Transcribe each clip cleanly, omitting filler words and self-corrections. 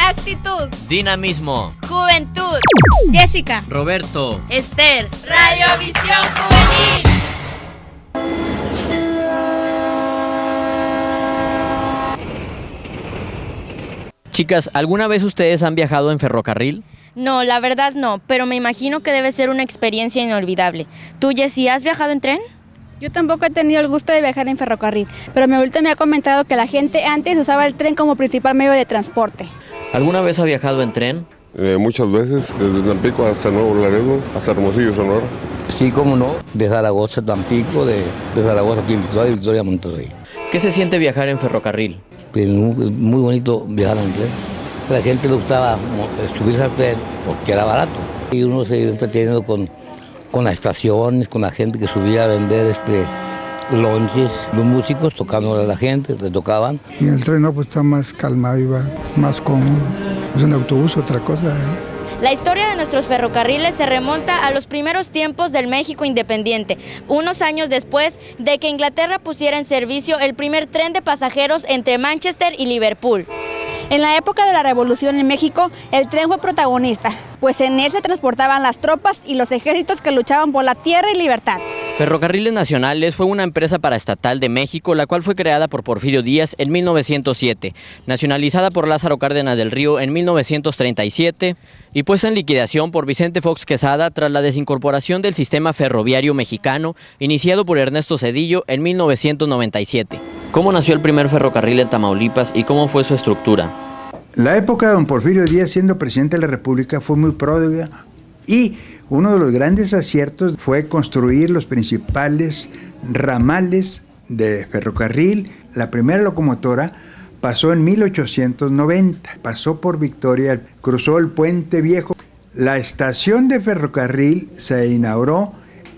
actitud, dinamismo, juventud. Jessica, Roberto, Esther, Radiovisión Juvenil. Chicas, ¿alguna vez ustedes han viajado en ferrocarril? No, la verdad no, pero me imagino que debe ser una experiencia inolvidable. ¿Tú, Jessie, has viajado en tren? Yo tampoco he tenido el gusto de viajar en ferrocarril, pero mi abuelita me ha comentado que la gente antes usaba el tren como principal medio de transporte. ¿Alguna vez ha viajado en tren? Muchas veces, desde Tampico hasta Nuevo Laredo, hasta Hermosillo, Sonora. Sí, cómo no, de Zaragoza a Tampico, de Zaragoza aquí en Victoria, Victoria a Monterrey. ¿Qué se siente viajar en ferrocarril? Pues muy bonito viajar en tren. La gente le gustaba subirse al tren porque era barato. Y uno se iba entreteniendo con las estaciones, con la gente que subía a vender lonches, los músicos tocando a la gente, le tocaban. Y el tren no, pues está más calmado y va más cómodo. Pues en autobús otra cosa. La historia de nuestros ferrocarriles se remonta a los primeros tiempos del México independiente, unos años después de que Inglaterra pusiera en servicio el primer tren de pasajeros entre Manchester y Liverpool. En la época de la Revolución en México, el tren fue protagonista, pues en él se transportaban las tropas y los ejércitos que luchaban por la tierra y libertad. Ferrocarriles Nacionales fue una empresa paraestatal de México, la cual fue creada por Porfirio Díaz en 1907, nacionalizada por Lázaro Cárdenas del Río en 1937 y puesta en liquidación por Vicente Fox Quesada tras la desincorporación del sistema ferroviario mexicano, iniciado por Ernesto Zedillo en 1997. ¿Cómo nació el primer ferrocarril en Tamaulipas y cómo fue su estructura? La época de don Porfirio Díaz siendo presidente de la República fue muy pródiga y uno de los grandes aciertos fue construir los principales ramales de ferrocarril. La primera locomotora pasó en 1890, pasó por Victoria, cruzó el Puente Viejo. La estación de ferrocarril se inauguró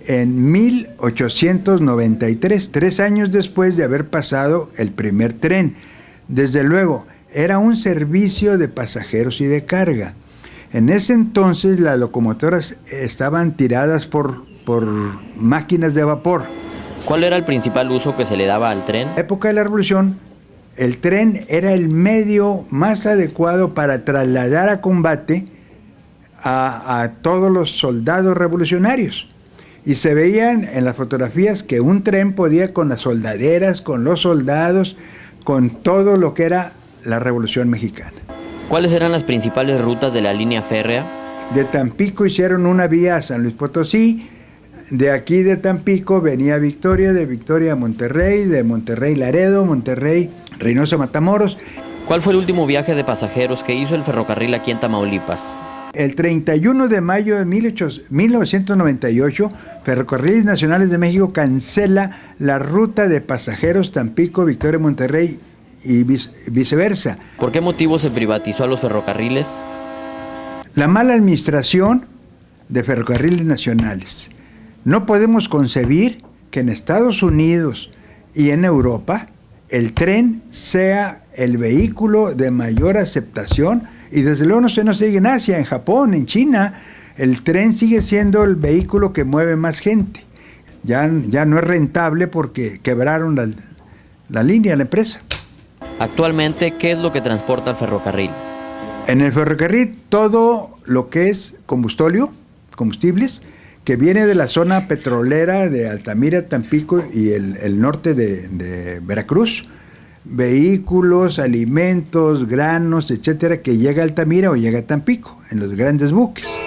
en 1893, 3 años después de haber pasado el primer tren. Desde luego, era un servicio de pasajeros y de carga. En ese entonces las locomotoras estaban tiradas por máquinas de vapor. ¿Cuál era el principal uso que se le daba al tren? En la época de la Revolución, el tren era el medio más adecuado para trasladar a combate a todos los soldados revolucionarios. Y se veían en las fotografías que un tren podía con las soldaderas, con los soldados, con todo lo que era la Revolución Mexicana. ¿Cuáles eran las principales rutas de la línea férrea? De Tampico hicieron una vía a San Luis Potosí, de aquí de Tampico venía Victoria, de Victoria a Monterrey, de Monterrey Laredo, Monterrey Reynosa Matamoros. ¿Cuál fue el último viaje de pasajeros que hizo el ferrocarril aquí en Tamaulipas? El 31 de mayo de 1998, Ferrocarriles Nacionales de México cancela la ruta de pasajeros Tampico, Victoria, Monterrey y viceversa. ¿Por qué motivo se privatizó a los ferrocarriles? La mala administración de Ferrocarriles Nacionales. No podemos concebir que en Estados Unidos y en Europa el tren sea el vehículo de mayor aceptación. Y desde luego no se diga en Asia, en Japón, en China, el tren sigue siendo el vehículo que mueve más gente. Ya no es rentable porque quebraron la línea, la empresa. Actualmente, ¿qué es lo que transporta el ferrocarril? En el ferrocarril todo lo que es combustibles, que viene de la zona petrolera de Altamira, Tampico y el norte de Veracruz, vehículos, alimentos, granos, etcétera, que llega a Altamira o llega a Tampico, en los grandes buques.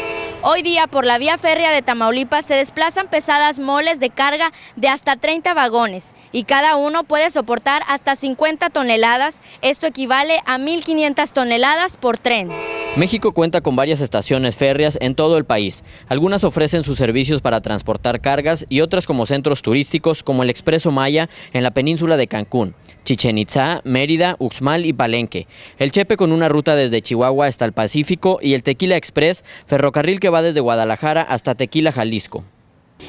Hoy día, por la vía férrea de Tamaulipas, se desplazan pesadas moles de carga de hasta 30 vagones y cada uno puede soportar hasta 50 toneladas. Esto equivale a 1.500 toneladas por tren. México cuenta con varias estaciones férreas en todo el país. Algunas ofrecen sus servicios para transportar cargas y otras como centros turísticos como el Expreso Maya en la península de Cancún, Chichén Itzá, Mérida, Uxmal y Palenque. El Chepe con una ruta desde Chihuahua hasta el Pacífico y el Tequila Express, ferrocarril que va desde Guadalajara hasta Tequila, Jalisco.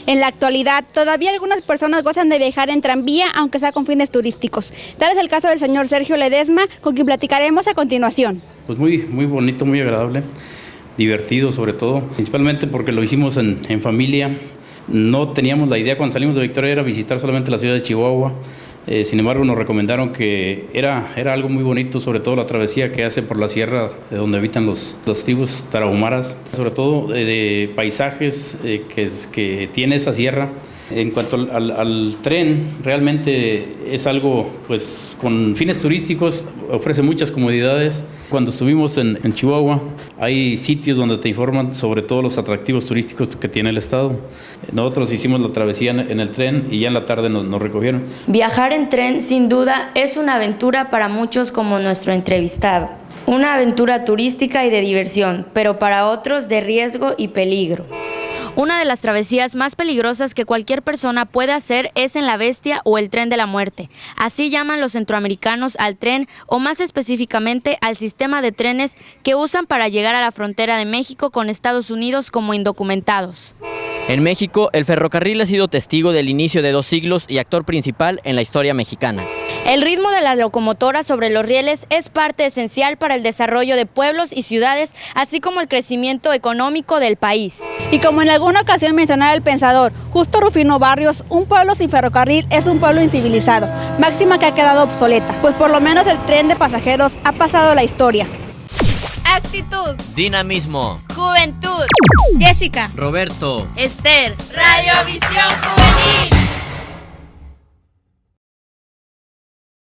En la actualidad, todavía algunas personas gozan de viajar en tranvía, aunque sea con fines turísticos. Tal es el caso del señor Sergio Ledesma, con quien platicaremos a continuación. Pues muy bonito, muy agradable, divertido sobre todo, principalmente porque lo hicimos en familia. No teníamos la idea cuando salimos de Victoria era visitar solamente la ciudad de Chihuahua, Sin embargo, nos recomendaron que era algo muy bonito, sobre todo la travesía que hace por la sierra de donde habitan las tribus tarahumaras, sobre todo de paisajes que tiene esa sierra. En cuanto al tren, realmente es algo pues con fines turísticos, ofrece muchas comodidades. Cuando estuvimos en Chihuahua, hay sitios donde te informan sobre todos los atractivos turísticos que tiene el estado. Nosotros hicimos la travesía en el tren y ya en la tarde nos recogieron. Viajar en tren sin duda es una aventura para muchos como nuestro entrevistado. Una aventura turística y de diversión, pero para otros de riesgo y peligro. Una de las travesías más peligrosas que cualquier persona puede hacer es en la Bestia o el Tren de la Muerte. Así llaman los centroamericanos al tren, o más específicamente al sistema de trenes que usan para llegar a la frontera de México con Estados Unidos como indocumentados. En México, el ferrocarril ha sido testigo del inicio de 2 siglos y actor principal en la historia mexicana. El ritmo de la locomotora sobre los rieles es parte esencial para el desarrollo de pueblos y ciudades, así como el crecimiento económico del país. Y como en alguna ocasión mencionaba el pensador Justo Rufino Barrios, un pueblo sin ferrocarril es un pueblo incivilizado, máxima que ha quedado obsoleta, pues por lo menos el tren de pasajeros ha pasado a la historia. Actitud, Dinamismo, juventud, Jessica, Roberto, Esther, Radiovisión Juvenil.